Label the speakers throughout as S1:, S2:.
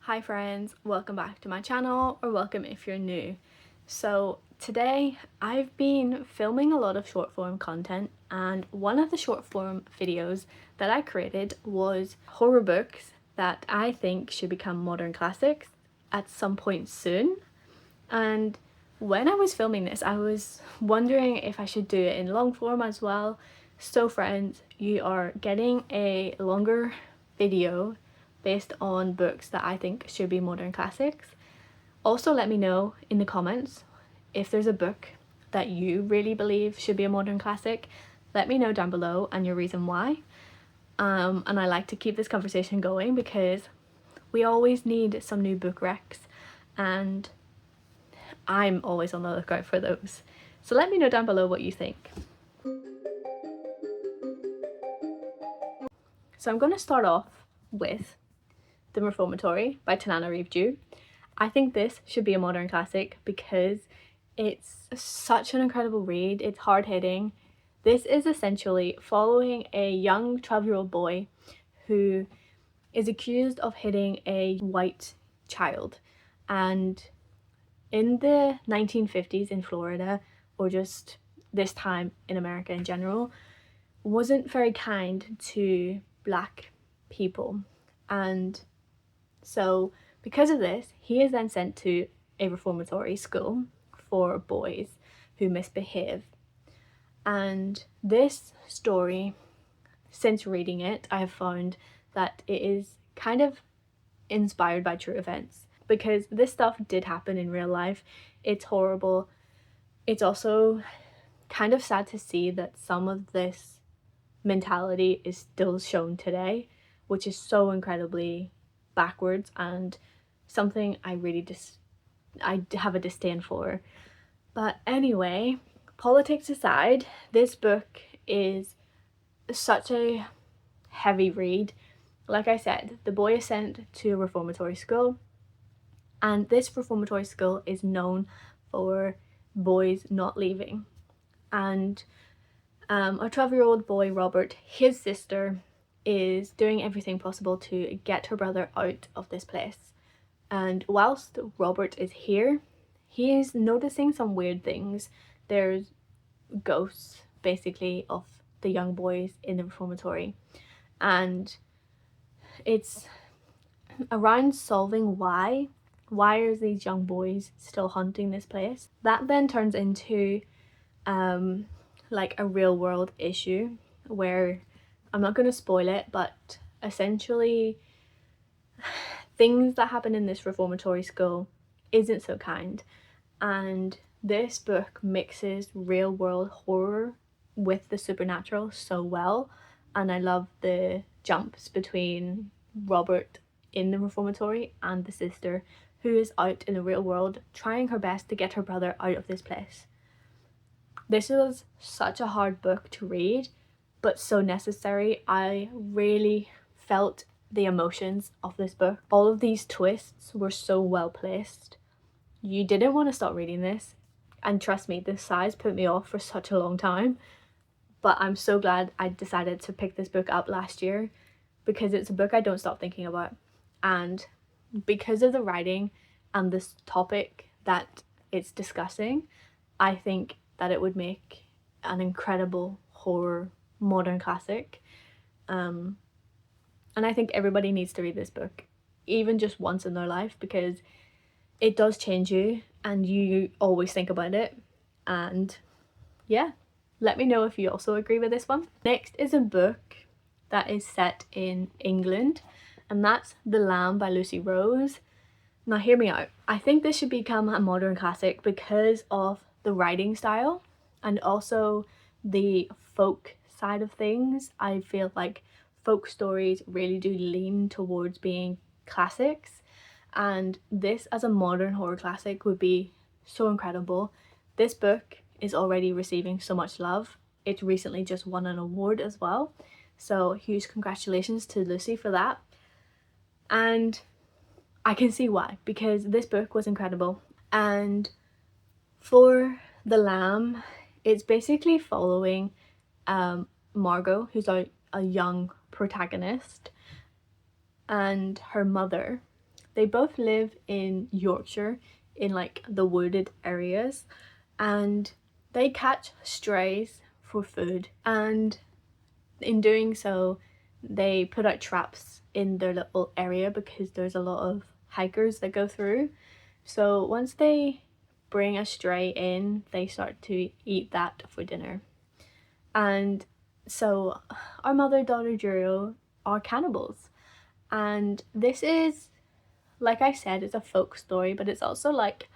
S1: Hi friends, welcome back to my channel, or welcome if you're new. So today I've been filming a lot of short form content, and one of the short form videos that I created was horror books that I think should become modern classics at some point soon. And when I was filming this, I was wondering if I should do it in long form as well. So friends, you are getting a longer video based on books that I think should be modern classics. Also, let me know in the comments if there's a book that you really believe should be a modern classic. Let me know down below and your reason why. And I like to keep this conversation going because we always need some new book recs, and I'm always on the lookout for those. So let me know down below what you think. So I'm going to start off with The Reformatory by Tananarive Due. I think this should be a modern classic because it's such an incredible read. It's hard-hitting. This is essentially following a young 12-year-old boy who is accused of hitting a white child, and in the 1950s in Florida, or just this time in America in general, wasn't very kind to black people. And so because of this, he is then sent to a reformatory school for boys who misbehave. And this story, since reading it, I have found that it is kind of inspired by true events, because this stuff did happen in real life. It's horrible. It's also kind of sad to see that some of this mentality is still shown today, which is so incredibly backwards and something I really I have a disdain for. But anyway, politics aside, this book is such a heavy read. Like I said, the boy is sent to a reformatory school, and this reformatory school is known for boys not leaving. And a 12-year-old boy, Robert, his sister, is doing everything possible to get her brother out of this place. And whilst Robert is here, he is noticing some weird things. There's ghosts, basically, of the young boys in the reformatory. And it's around solving why are these young boys still haunting this place. That then turns into like a real world issue where, I'm not going to spoil it, but essentially things that happen in this reformatory school isn't so kind. And this book mixes real world horror with the supernatural so well, and I love the jumps between Robert in the reformatory and the sister who is out in the real world trying her best to get her brother out of this place. This was such a hard book to read, but so necessary. I really felt the emotions of this book. All of these twists were so well placed. You didn't want to stop reading this, and trust me, the size put me off for such a long time, but I'm so glad I decided to pick this book up last year because it's a book I don't stop thinking about. And because of the writing and this topic that it's discussing, I think that it would make an incredible horror modern classic. And I think everybody needs to read this book, even just once in their life, because it does change you and you always think about it. And yeah, let me know if you also agree with this one. Next is a book that is set in England, and that's The Lamb by Lucy Rose. Now hear me out. I think this should become a modern classic because of the writing style and also the folk side of things. I feel like folk stories really do lean towards being classics, and this as a modern horror classic would be so incredible. This book is already receiving so much love. It recently just won an award as well, so huge congratulations to Lucy for that. And I can see why, because this book was incredible. And for The Lamb, it's basically following Margot, who's a young protagonist, and her mother. they both live in Yorkshire, in like the wooded areas, and they catch strays for food, and in doing so they put out traps in their little area because there's a lot of hikers that go through. So once they bring a stray in, they start to eat that for dinner. And so our mother-daughter duo are cannibals. And this is, like I said, it's a folk story, but it's also like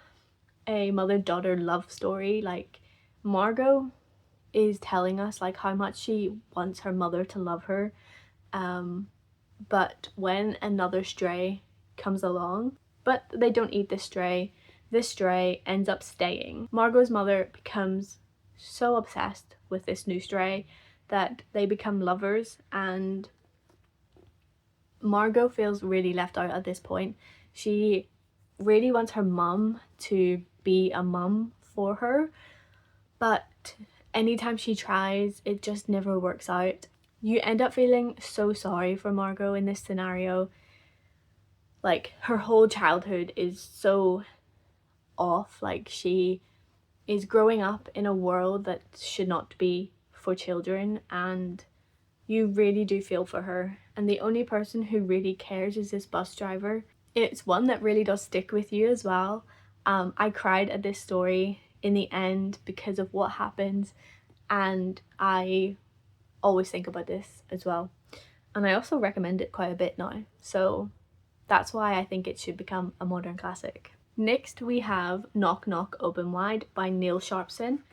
S1: a mother-daughter love story. Like Margot is telling us like how much she wants her mother to love her, but when another stray comes along, but they don't eat this stray ends up staying. Margot's mother becomes so obsessed with this new stray that they become lovers, and Margot feels really left out at this point. She really wants her mum to be a mum for her, but anytime she tries, it just never works out. You end up feeling so sorry for Margot in this scenario. Like, her whole childhood is so off. Like, she is growing up in a world that should not be for children, and you really do feel for her. And the only person who really cares is this bus driver. It's one that really does stick with you as well. I cried at this story in the end because of what happens, and I always think about this as well. And I also recommend it quite a bit now. So that's why I think it should become a modern classic. Next we have Knock Knock Open Wide by Neil Sharpson.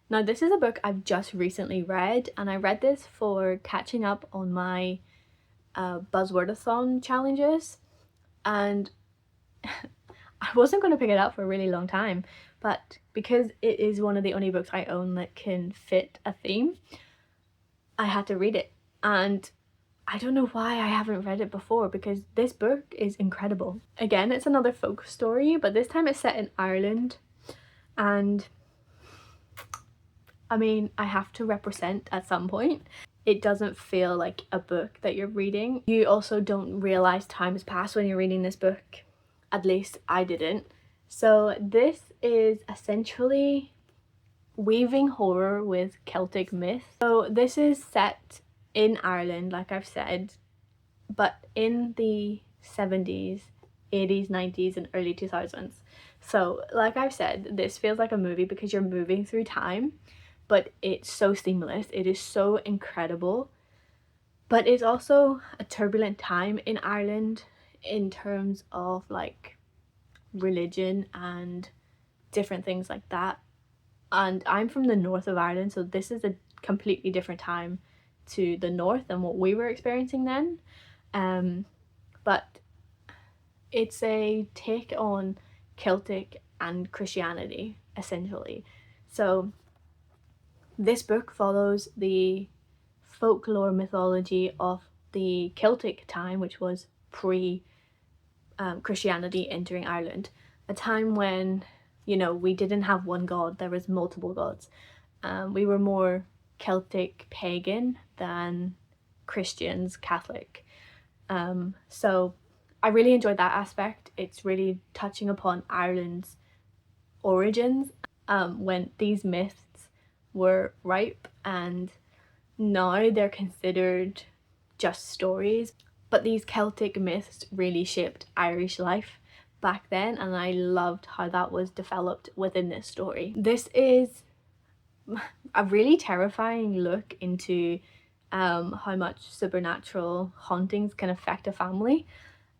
S1: Now this is a book I've just recently read, and I read this for catching up on my Buzzwordathon challenges, and I wasn't going to pick it up for a really long time, but because it is one of the only books I own that can fit a theme, I had to read it. And I don't know why I haven't read it before, because this book is incredible. Again, it's another folk story, but this time it's set in Ireland, and I mean, I have to represent at some point. It doesn't feel like a book that you're reading. You also don't realise time has passed when you're reading this book. At least I didn't. So this is essentially weaving horror with Celtic myth. So this is set in Ireland, like I've said, but in the 70s, 80s, 90s and early 2000s. So like I've said, this feels like a movie because you're moving through time, but it's so seamless. It is so incredible. But it's also a turbulent time in Ireland in terms of like religion and different things like that. And I'm from the north of Ireland, so this is a completely different time to the north than what we were experiencing then. But it's a take on Celtic and Christianity, essentially. So this book follows the folklore mythology of the Celtic time, which was pre-Christianity entering Ireland, a time when, you know, we didn't have one god, there was multiple gods. We were more Celtic pagan than Christians Catholic. So I really enjoyed that aspect. It's really touching upon Ireland's origins, when these myths were ripe, and now they're considered just stories. But these Celtic myths really shaped Irish life back then, and I loved how that was developed within this story. This is a really terrifying look into how much supernatural hauntings can affect a family.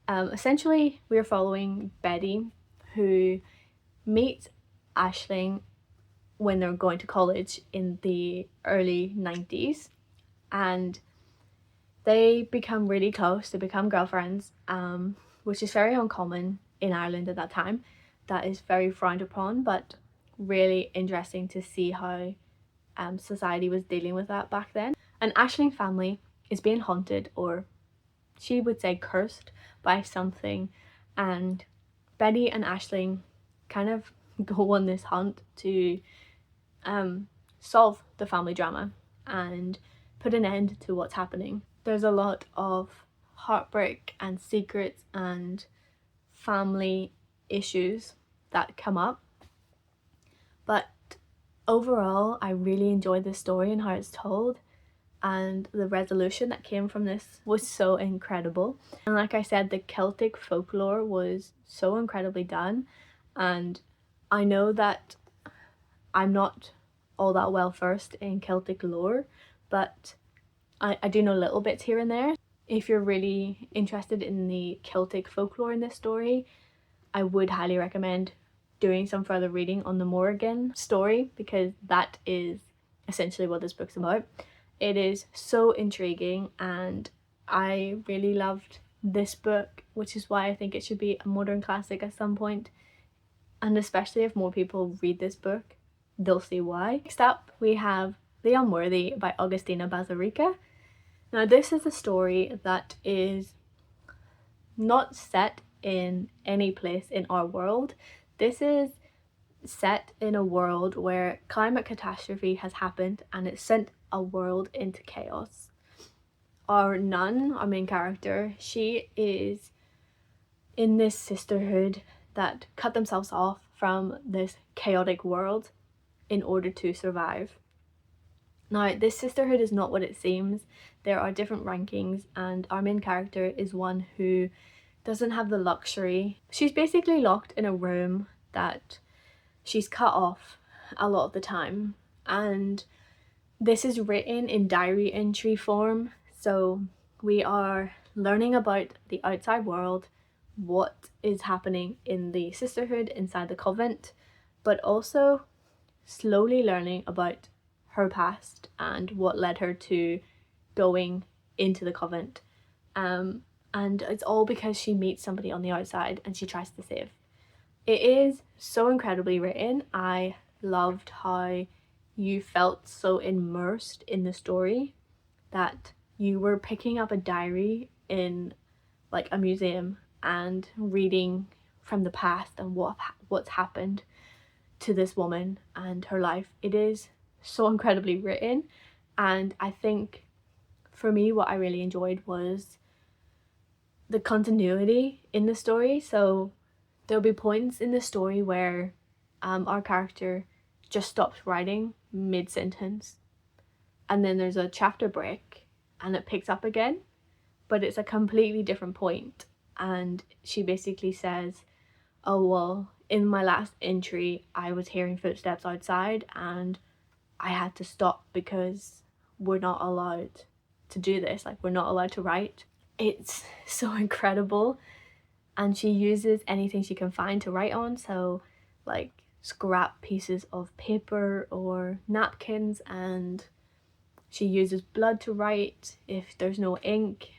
S1: Essentially, we're following Betty, who meets Aisling when they're going to college in the early 90s, and they become really close. They become girlfriends, which is very uncommon in Ireland at that time. That is very frowned upon, but really interesting to see how society was dealing with that back then. An Aisling family is being haunted, or she would say cursed, by something, and Betty and Aisling kind of go on this hunt to solve the family drama and put an end to what's happening. There's a lot of heartbreak and secrets and family issues that come up. But overall, I really enjoyed this story and how it's told, and the resolution that came from this was so incredible. And like I said, the Celtic folklore was so incredibly done, and I know that I'm not all that well versed in Celtic lore, but I do know little bits here and there. If you're really interested in the Celtic folklore in this story, I would highly recommend doing some further reading on the Morrigan story, because that is essentially what this book's about. It is so intriguing, and I really loved this book, which is why I think it should be a modern classic at some point. And especially if more people read this book, they'll see why. Next up, we have The Unworthy by Agustina Bazterrica. Now, this is a story that is not set in any place in our world. This is set in a world where climate catastrophe has happened and it sent a world into chaos. Our nun, our main character, she is in this sisterhood that cut themselves off from this chaotic world in order to survive. Now, this sisterhood is not what it seems. There are different rankings, and our main character is one who doesn't have the luxury. She's basically locked in a room that she's cut off a lot of the time, and this is written in diary entry form, so we are learning about the outside world, what is happening in the sisterhood inside the convent, but also slowly learning about her past and what led her to going into the convent. And it's all because she meets somebody on the outside and she tries to save. It is so incredibly written. I loved how you felt so immersed in the story that you were picking up a diary in like a museum and reading from the past and what's happened to this woman and her life. It is so incredibly written, and I think for me what I really enjoyed was the continuity in the story. So there'll be points in the story where our character just stops writing mid-sentence, and then there's a chapter break and it picks up again, but it's a completely different point, and she basically says, oh well, in my last entry I was hearing footsteps outside and I had to stop because we're not allowed to do this, like we're not allowed to write. It's so incredible, and she uses anything she can find to write on, so like scrap pieces of paper or napkins, and she uses blood to write if there's no ink.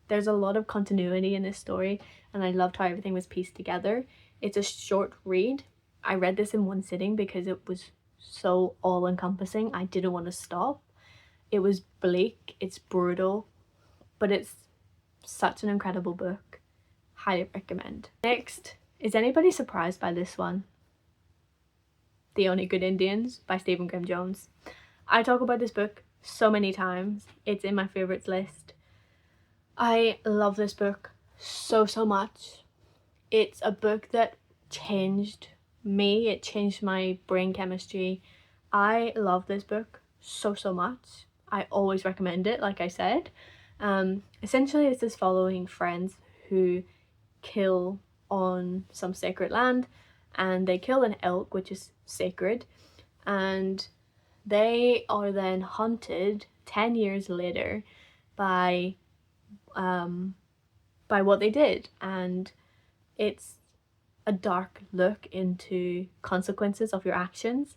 S1: There's a lot of continuity in this story, and I loved how everything was pieced together. It's a short read. I read this in one sitting because it was so all-encompassing. I didn't want to stop. It was bleak, it's brutal, but it's such an incredible book. Highly recommend. Next, is anybody surprised by this one? The Only Good Indians by Stephen Graham Jones. I talk about this book so many times. It's in my favourites list. I love this book so much. It's a book that changed me. It changed my brain chemistry. I love this book so much. I always recommend it, like I said. Essentially this is following friends who kill on some sacred land, and they kill an elk, which is sacred, and they are then hunted 10 years later by what they did, and it's a dark look into consequences of your actions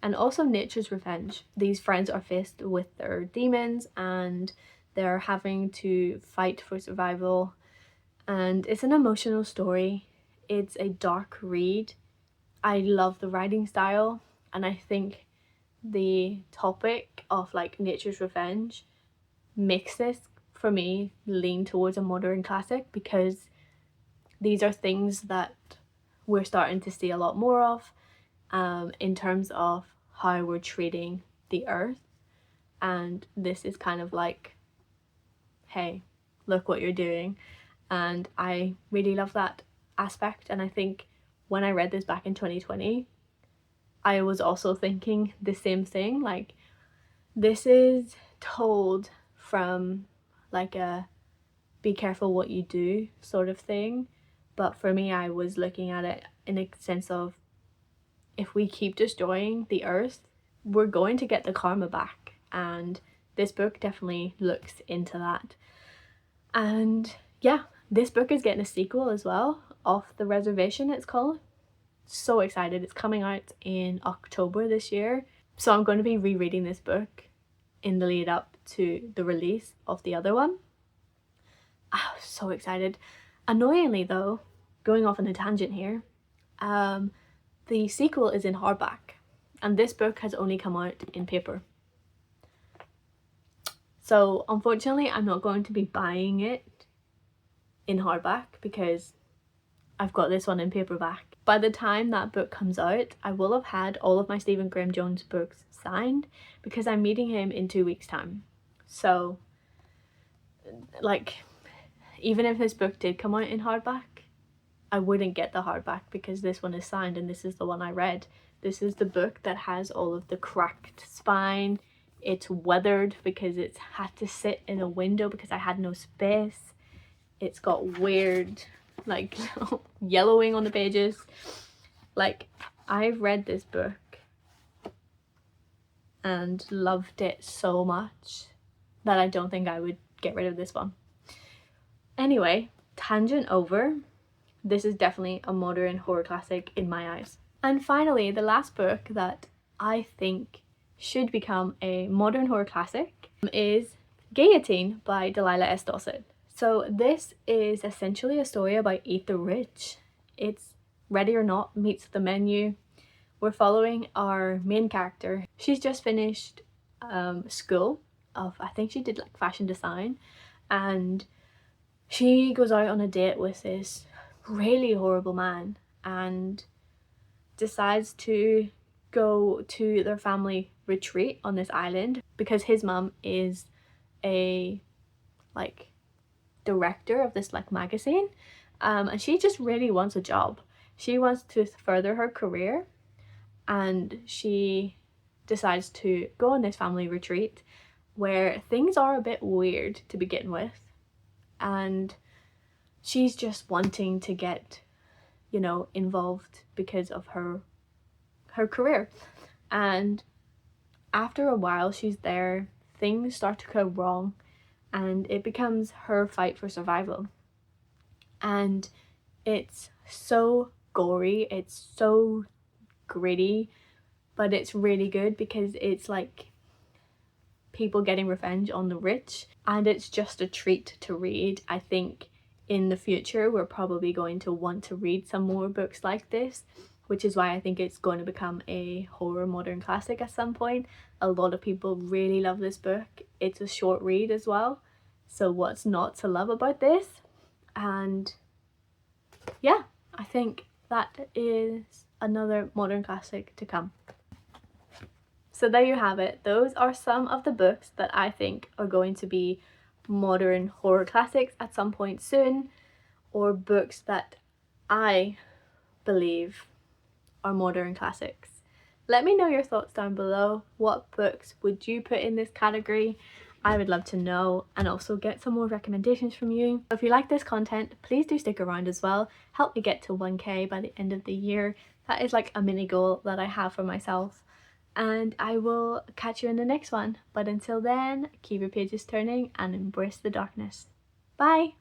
S1: and also nature's revenge. These friends are faced with their demons and they're having to fight for survival, and it's an emotional story. It's a dark read. I love the writing style, and I think the topic of like nature's revenge makes this, for me, lean towards a modern classic, because these are things that we're starting to see a lot more of in terms of how we're treating the earth, and this is kind of like, hey, look what you're doing, and I really love that. aspect, and I think when I read this back in 2020, I was also thinking the same thing. Like, this is told from like a be careful what you do sort of thing, but for me, I was looking at it in a sense of, if we keep destroying the earth, we're going to get the karma back, and this book definitely looks into that. And yeah, this book is getting a sequel as well, Off the Reservation it's called. So excited. It's coming out in October this year, so I'm going to be rereading this book in the lead up to the release of the other one. I was so excited. Annoyingly though, going off on a tangent here, the sequel is in hardback, and this book has only come out in paper. So unfortunately, I'm not going to be buying it in hardback because I've got this one in paperback. By the time that book comes out, I will have had all of my Stephen Graham Jones books signed, because I'm meeting him in 2 weeks' time. So, like, even if this book did come out in hardback, I wouldn't get the hardback because this one is signed and this is the one I read. This is the book that has all of the cracked spine. It's weathered because it's had to sit in a window because I had no space. It's got weird, like, yellowing on the pages. Like, I've read this book and loved it so much that I don't think I would get rid of this one. Anyway, tangent over. This is definitely a modern horror classic in my eyes. And finally, the last book that I think should become a modern horror classic is Guillotine by Delilah S. Dawson. So this is essentially a story about Eat the Rich. It's Ready or Not meets The Menu. We're following our main character. She's just finished school of, I think she did like fashion design, and she goes out on a date with this really horrible man and decides to go to their family retreat on this island because his mum is a like director of this like magazine, and she just really wants a job. She wants to further her career, and she decides to go on this family retreat where things are a bit weird to begin with, and she's just wanting to get, you know, involved because of her career. And after a while she's there, things start to go wrong and it becomes her fight for survival. And it's so gory, it's so gritty, but it's really good because it's like people getting revenge on the rich, and it's just a treat to read. I think in the future we're probably going to want to read some more books like this, which is why I think it's going to become a horror modern classic at some point. A lot of people really love this book. It's a short read as well, so what's not to love about this? And yeah, I think that is another modern classic to come. So there you have it. Those are some of the books that I think are going to be modern horror classics at some point soon, or books that I believe are modern classics. Let me know your thoughts down below. What books would you put in this category? I would love to know, and also get some more recommendations from you. If you like this content, please do stick around as well. Help me get to 1K by the end of the year. That is like a mini goal that I have for myself. And I will catch you in the next one. But until then, keep your pages turning and embrace the darkness. Bye!